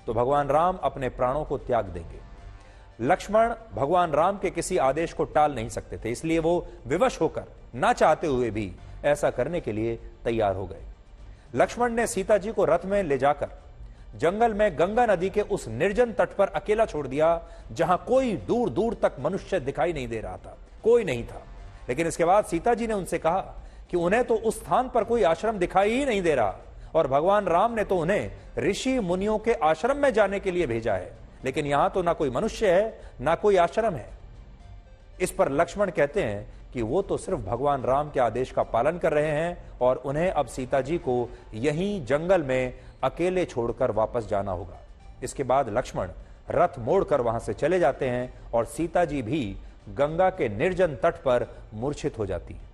तो भगवान राम अपने प्राणों को त्याग देंगे। लक्ष्मण भगवान राम के किसी आदेश को टाल नहीं सकते थे, इसलिए वो विवश होकर ना चाहते हुए भी ऐसा करने के लिए तैयार हो गए। लक्ष्मण ने सीता जी को रथ में ले जाकर जंगल में गंगा नदी के उस निर्जन तट पर अकेला छोड़ दिया, जहां कोई दूर दूर तक मनुष्य दिखाई नहीं दे रहा था, कोई नहीं था। लेकिन इसके बाद सीता जी ने उनसे कहा कि उन्हें तो उस स्थान पर कोई आश्रम दिखाई ही नहीं दे रहा, और भगवान राम ने तो उन्हें ऋषि मुनियों के आश्रम में जाने के लिए भेजा है, लेकिन यहां तो ना कोई मनुष्य है ना कोई आश्रम है। इस पर लक्ष्मण कहते हैं कि वो तो सिर्फ भगवान राम के आदेश का पालन कर रहे हैं और उन्हें अब सीता जी को यहीं जंगल में अकेले छोड़कर वापस जाना होगा। इसके बाद लक्ष्मण रथ मोड़कर वहां से चले जाते हैं और सीता जी भी गंगा के निर्जन तट पर मूर्छित हो जाती है।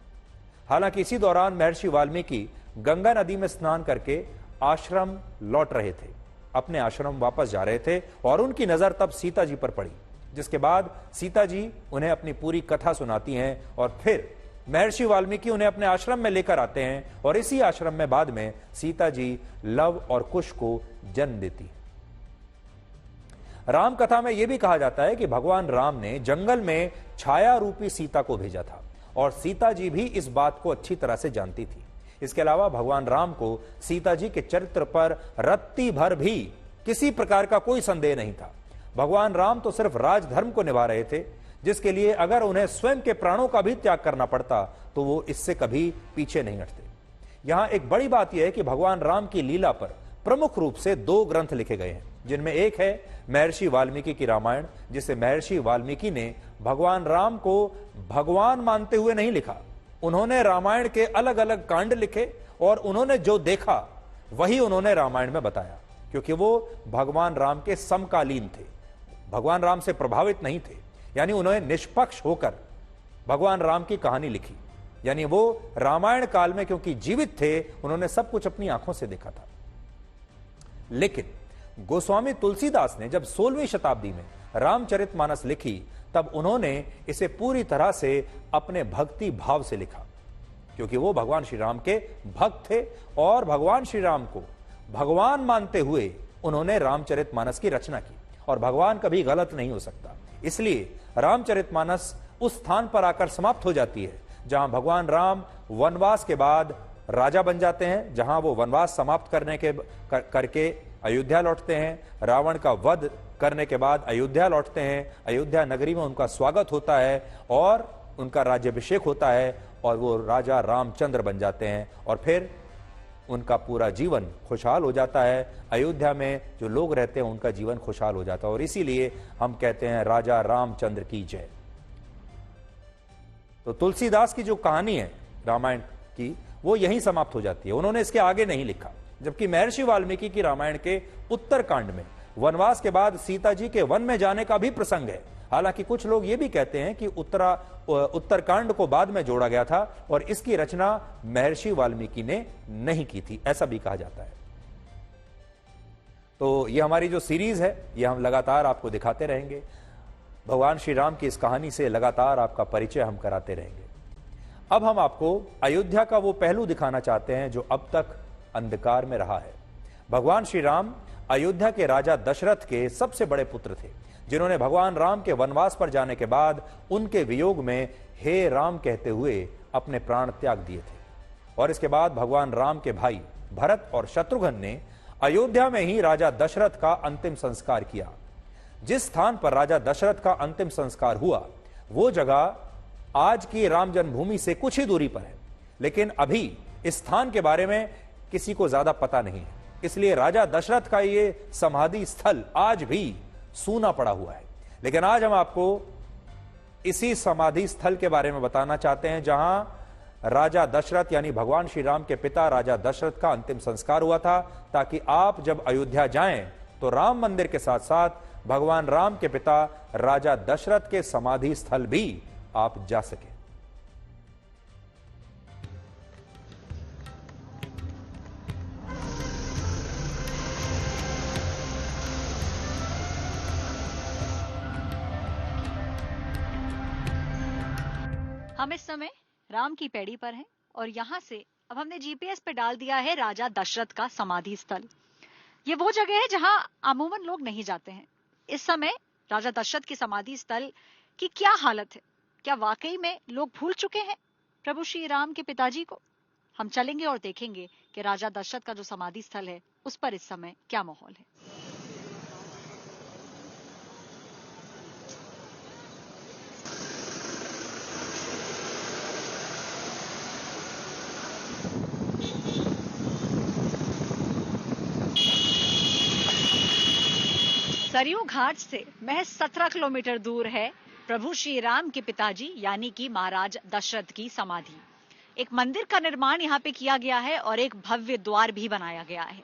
हालांकि इसी दौरान महर्षि वाल्मीकि गंगा नदी में स्नान करके आश्रम लौट रहे थे, अपने आश्रम वापस जा रहे थे, और उनकी नजर तब सीता जी पर पड़ी, जिसके बाद सीता जी उन्हें अपनी पूरी कथा सुनाती हैं और फिर महर्षि वाल्मीकि उन्हें अपने आश्रम में लेकर आते हैं, और इसी आश्रम में बाद में सीता जी लव और कुश को जन्म देती। राम कथा में यह भी कहा जाता है कि भगवान राम ने जंगल में छाया रूपी सीता को भेजा था, और सीता जी भी इस बात को अच्छी तरह से जानती थी। इसके अलावा भगवान राम को सीता जी के चरित्र पर रत्ती भर भी किसी प्रकार का कोई संदेह नहीं था। भगवान राम तो सिर्फ राजधर्म को निभा रहे थे, जिसके लिए अगर उन्हें स्वयं के प्राणों का भी त्याग करना पड़ता तो वो इससे कभी पीछे नहीं हटते। यहां एक बड़ी बात यह है कि भगवान राम की लीला पर प्रमुख रूप से 2 ग्रंथ लिखे गए हैं, जिनमें एक है महर्षि वाल्मीकि की रामायण, जिसे महर्षि वाल्मीकि ने भगवान राम को भगवान मानते हुए नहीं लिखा। उन्होंने रामायण के अलग अलग कांड लिखे और उन्होंने जो देखा वही उन्होंने रामायण में बताया, क्योंकि वो भगवान राम के समकालीन थे, भगवान राम से प्रभावित नहीं थे। यानी उन्होंने निष्पक्ष होकर भगवान राम की कहानी लिखी, यानी वो रामायण काल में क्योंकि जीवित थे, उन्होंने सब कुछ अपनी आंखों से देखा था। लेकिन गोस्वामी तुलसीदास ने जब 16वीं शताब्दी में रामचरितमानस लिखी, तब उन्होंने इसे पूरी तरह से अपने भक्ति भाव से लिखा, क्योंकि वो भगवान श्री राम के भक्त थे और भगवान श्री राम को भगवान मानते हुए उन्होंने रामचरितमानस की रचना की, और भगवान कभी गलत नहीं हो सकता। इसलिए रामचरितमानस उस स्थान पर आकर समाप्त हो जाती है जहां भगवान राम वनवास के बाद राजा बन जाते हैं, जहां वो वनवास समाप्त करके अयोध्या लौटते हैं। रावण का वध करने के बाद अयोध्या लौटते हैं, अयोध्या नगरी में उनका स्वागत होता है और उनका राज्याभिषेक होता है, और वो राजा रामचंद्र बन जाते हैं, और फिर उनका पूरा जीवन खुशहाल हो जाता है। अयोध्या में जो लोग रहते हैं उनका जीवन खुशहाल हो जाता है, और इसीलिए हम कहते हैं राजा रामचंद्र की जय। तो तुलसीदास की जो कहानी है रामायण की, वो यहीं समाप्त हो जाती है, उन्होंने इसके आगे नहीं लिखा। जबकि महर्षि वाल्मीकि की रामायण के उत्तरकांड में वनवास के बाद सीता जी के वन में जाने का भी प्रसंग है। हालांकि कुछ लोग ये भी कहते हैं कि उत्तरकांड को बाद में जोड़ा गया था और इसकी रचना महर्षि वाल्मीकि ने नहीं की थी, ऐसा भी कहा जाता है। तो ये हमारी जो सीरीज है, ये हम लगातार आपको दिखाते रहेंगे। भगवान श्री राम की इस कहानी से लगातार आपका परिचय हम कराते रहेंगे। अब हम आपको अयोध्या का वो पहलू दिखाना चाहते हैं जो अब तक अंधकार में रहा है। भगवान श्री राम अयोध्या के राजा दशरथ के सबसे बड़े पुत्र थे, जिन्होंने भगवान राम के वनवास पर जाने के बाद उनके वियोग में हे राम कहते हुए अपने प्राण त्याग दिए थे। और इसके बाद भगवान राम के भाई भरत और शत्रुघ्न ने अयोध्या में ही राजा दशरथ का अंतिम संस्कार किया। जिस स्थान पर राजा दशरथ का अंतिम संस्कार हुआ, वो जगह आज की राम जन्मभूमि से कुछ ही दूरी पर है, लेकिन अभी इस स्थान के बारे में किसी को ज्यादा पता नहीं है। इसलिए राजा दशरथ का ये समाधि स्थल आज भी सूना पड़ा हुआ है। लेकिन आज हम आपको इसी समाधि स्थल के बारे में बताना चाहते हैं जहां राजा दशरथ यानी भगवान श्री राम के पिता राजा दशरथ का अंतिम संस्कार हुआ था, ताकि आप जब अयोध्या जाएं तो राम मंदिर के साथ साथ भगवान राम के पिता राजा दशरथ के समाधि स्थल भी आप जा सके। हम इस समय राम की पैड़ी पर हैं और यहाँ से अब हमने जीपीएस पे डाल दिया है राजा दशरथ का समाधि स्थल। ये वो जगह है जहाँ अमूमन लोग नहीं जाते हैं। इस समय राजा दशरथ की समाधि स्थल की क्या हालत है? क्या वाकई में लोग भूल चुके हैं प्रभु श्री राम के पिताजी को? हम चलेंगे और देखेंगे कि राजा दशरथ का जो समाधि स्थल है उस पर इस समय क्या माहौल है। सरयू घाट से महज 17 किलोमीटर दूर है प्रभु श्री राम के पिताजी यानी कि महाराज दशरथ की समाधि। एक मंदिर का निर्माण यहाँ पे किया गया है और एक भव्य द्वार भी बनाया गया है।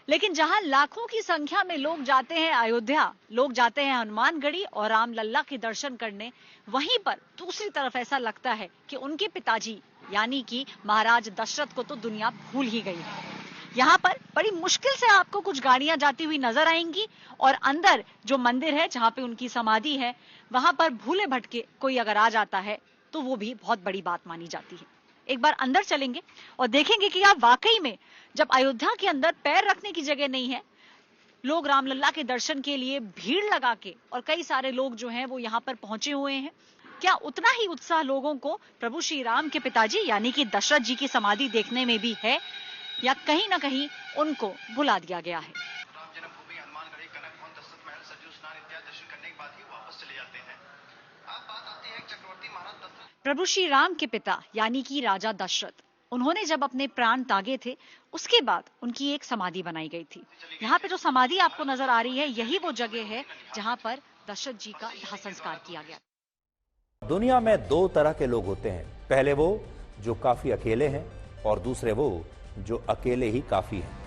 लेकिन जहाँ लाखों की संख्या में लोग जाते हैं अयोध्या, लोग जाते हैं हनुमानगढ़ी और रामलल्ला के दर्शन करने, वहीं पर दूसरी तरफ ऐसा लगता है कि उनके पिताजी यानी कि महाराज दशरथ को तो दुनिया भूल ही गई है। यहाँ पर बड़ी मुश्किल से आपको कुछ गाड़ियां जाती हुई नजर आएंगी और अंदर जो मंदिर है जहाँ पे उनकी समाधि है वहां पर भूले भटके कोई अगर आ जाता है तो वो भी बहुत बड़ी बात मानी जाती है। एक बार अंदर चलेंगे और देखेंगे कि आप वाकई में जब अयोध्या के अंदर पैर रखने की जगह नहीं है, लोग रामलल्ला के दर्शन के लिए भीड़ लगा के और कई सारे लोग जो हैं वो यहाँ पर पहुंचे हुए हैं, क्या उतना ही उत्साह लोगों को प्रभु श्री राम के पिताजी यानी कि दशरथ जी की समाधि देखने में भी है या कहीं ना कहीं उनको भुला दिया गया है? राम जन्मभूमि हनुमानगढ़ी कनक भवन दशरथ महल सरयू स्नान इत्यादि दर्शन करने के बाद ही वापस चले जाते हैं। अब बात आती है चक्रवर्ती महाराज दशरथ। प्रभु श्री राम के पिता यानी कि राजा दशरथ, उन्होंने जब अपने प्राण त्यागे थे उसके बाद उनकी एक समाधि बनाई गई थी। यहाँ पे जो समाधि आपको नजर आ रही है यही वो जगह है जहाँ पर दशरथ जी का दाह संस्कार किया गया। दुनिया में दो तरह के लोग होते हैं, पहले वो जो काफी अकेले हैं और दूसरे वो जो अकेले ही काफी हैं।